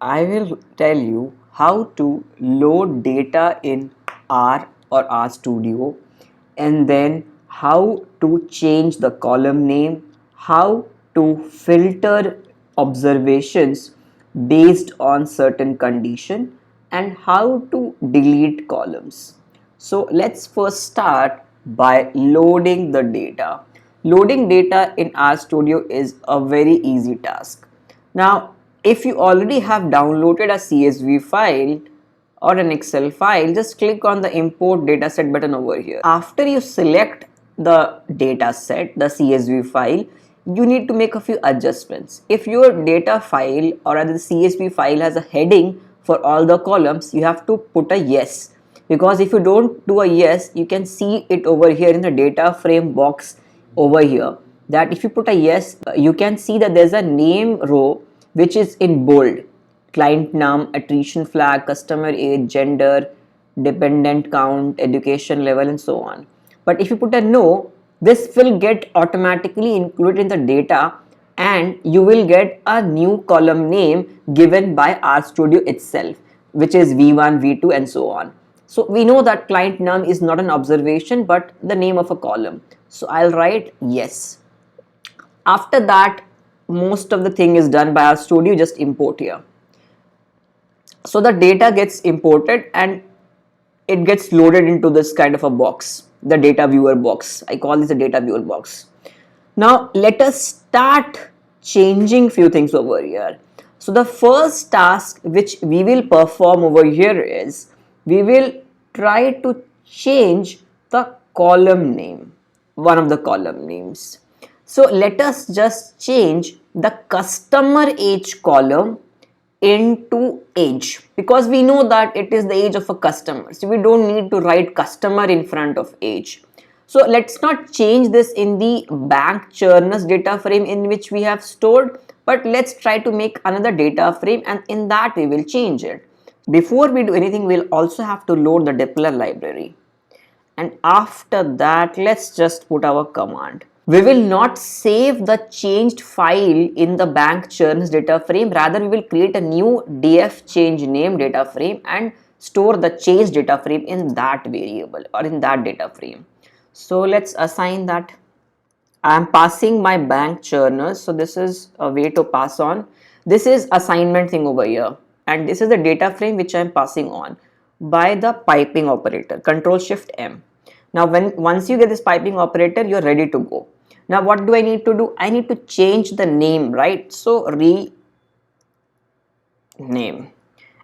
I will tell you how to load data in R or RStudio, and then how to change the column name, how to filter observations based on certain condition, and how to delete columns. So let's first start by loading the data. Loading data in RStudio is a very easy task. Now, if you already have downloaded a CSV file or an Excel file, just click on the import dataset button over here. After you select the dataset, the CSV file, you need to make a few adjustments. If your data file or rather the CSV file has a heading for all the columns, you have to put a yes, because if you don't do a yes, you can see it over here in the data frame box over here, that if you put a yes, you can see that there's a name row which is in bold: client name, attrition flag, customer age, gender, dependent count, education level, and so on. But if you put a no, this will get automatically included in the data, and you will get a new column name given by RStudio itself, which is V1, V2, and so on. So we know that client num is not an observation but the name of a column. So I'll write yes. After that, most of the thing is done by RStudio. Just import here. So the data gets imported and it gets loaded into this kind of a box, the data viewer box. I call this the data viewer box. Now let us start changing few things over here. So the first task which we will perform over here is we will try to change the column name, one of the column names. So let us just change the customer age column into age, because we know that it is the age of a customer, so we don't need to write customer in front of age. So let's not change this in the bank churners data frame in which we have stored, but let's try to make another data frame and in that we will change it. Before we do anything, we'll also have to load the Dipler library, and after that let's just put our command. We will not save the changed file in the bank churns data frame, rather we will create a new df change name data frame and store the change data frame in that variable or in that data frame. So let's assign that. I am passing my bank churners, so this is a way to pass on. This is assignment thing over here, and this is the data frame which I am passing on by the piping operator, Control Shift M. Now once you get this piping operator, you're ready to go. Now what do I need to do? I need to change the name, right? So rename.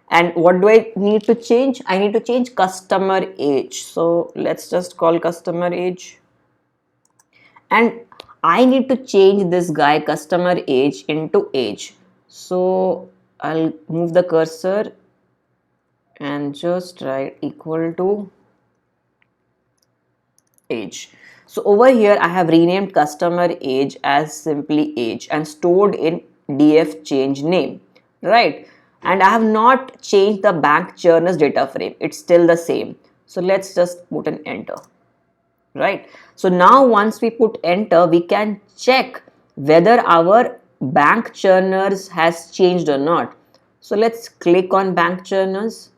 And what do I need to change? I need to change customer age. So let's just call customer age. And I need to change this guy customer age into age. So I'll move the cursor and just write equal to age. So over here I have renamed customer age as simply age and stored in df change name, right? And I have not changed the bank churners data frame, it's still the same. So let's just put an enter, right? So now once we put enter, we can check whether our bank churners has changed or not. So let's click on bank churners.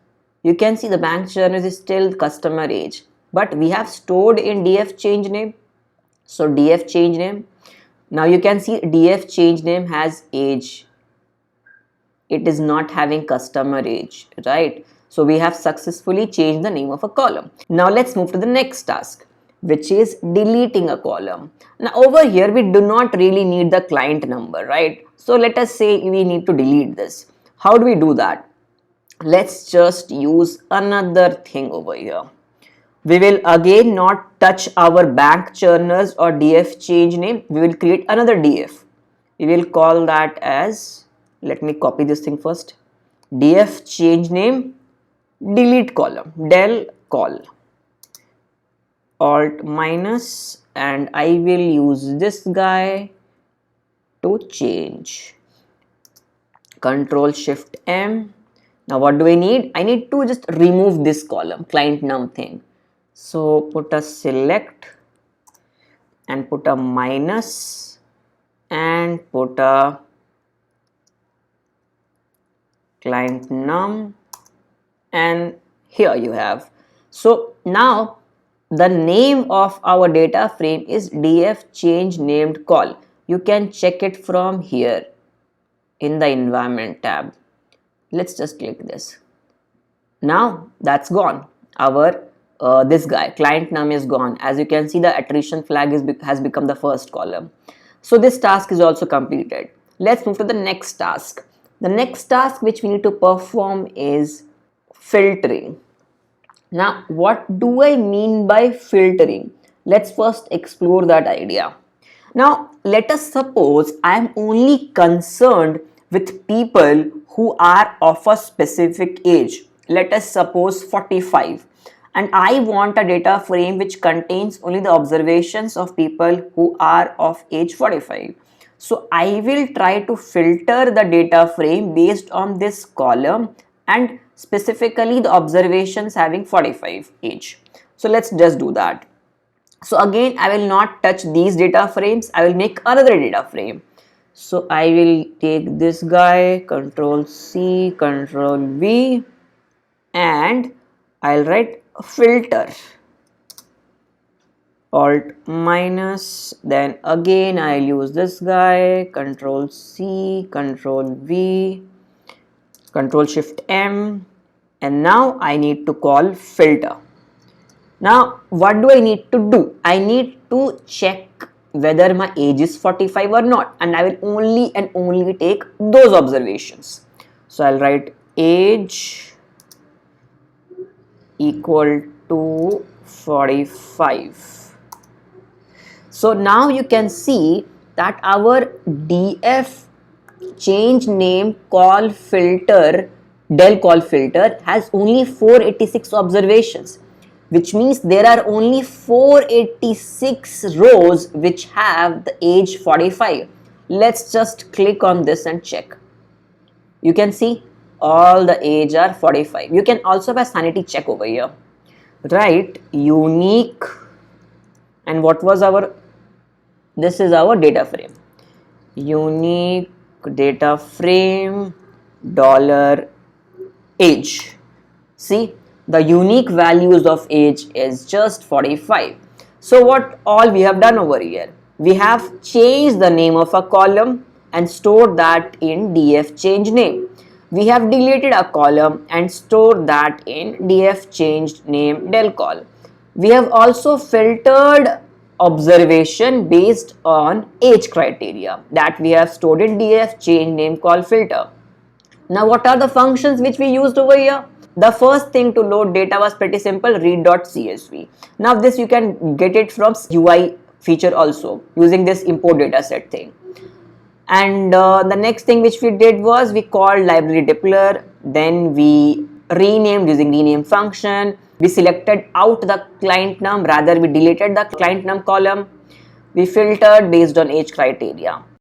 You can see the bank churners is still customer age, but we have stored in df change name. So df change name, now you can see df change name has age, it is not having customer age, right? So we have successfully changed the name of a column. Now let's move to the next task, which is deleting a column. Now over here we do not really need the client number, right? So let us say we need to delete this. How do we do that? Let's just use another thing over here. We will again not touch our bank churners or df change name. We will create another df. We will call that as, let me copy this thing first, df change name delete column, del col, alt minus, and I will use this guy to change. Control Shift M. Now what do I need? I need to just remove this column, client num thing. So put a select and put a minus and put a client num, and here you have. So now the name of our data frame is df change named call. You can check it from here in the environment tab. Let's just click this. Now that's gone. Our this guy client num is gone. As you can see, the attrition flag has become the first column. So this task is also completed. Let's move to the next task. The next task which we need to perform is filtering. Now, what do I mean by filtering? Let's first explore that idea. Now, let us suppose I am only concerned with people who are of a specific age. Let us suppose 45. And I want a data frame which contains only the observations of people who are of age 45. So I will try to filter the data frame based on this column and specifically the observations having 45 age. So let's just do that. So again, I will not touch these data frames. I will make another data frame. So I will take this guy, Control C, Control V, and I'll write filter. Alt minus, then again I'll use this guy, Control C, Control V, Control Shift M, and now I need to call filter. Now what do I need to do? I need to check whether my age is 45 or not, and I will only and only take those observations. So I'll write age equal to 45. So now you can see that our df change name call filter, del call filter has only 486 observations, which means there are only 486 rows which have the age 45. Let's just click on this and check. You can see all the age are 45. You can also have a sanity check over here. Right, unique, and what was our, this is our data frame, unique data frame dollar age. See, the unique values of age is just 45. So what all we have done over here, we have changed the name of a column and stored that in df change name. We have deleted a column and stored that in df changed name del call. We have also filtered observation based on age criteria that we have stored in df change name call filter. Now what are the functions which we used over here? The first thing to load data was pretty simple, read.csv. Now this you can get it from UI feature also using this import dataset thing. And the next thing which we did was we called library deployer, then we renamed using rename function. We selected out the client num, rather we deleted the client num column. We filtered based on age criteria.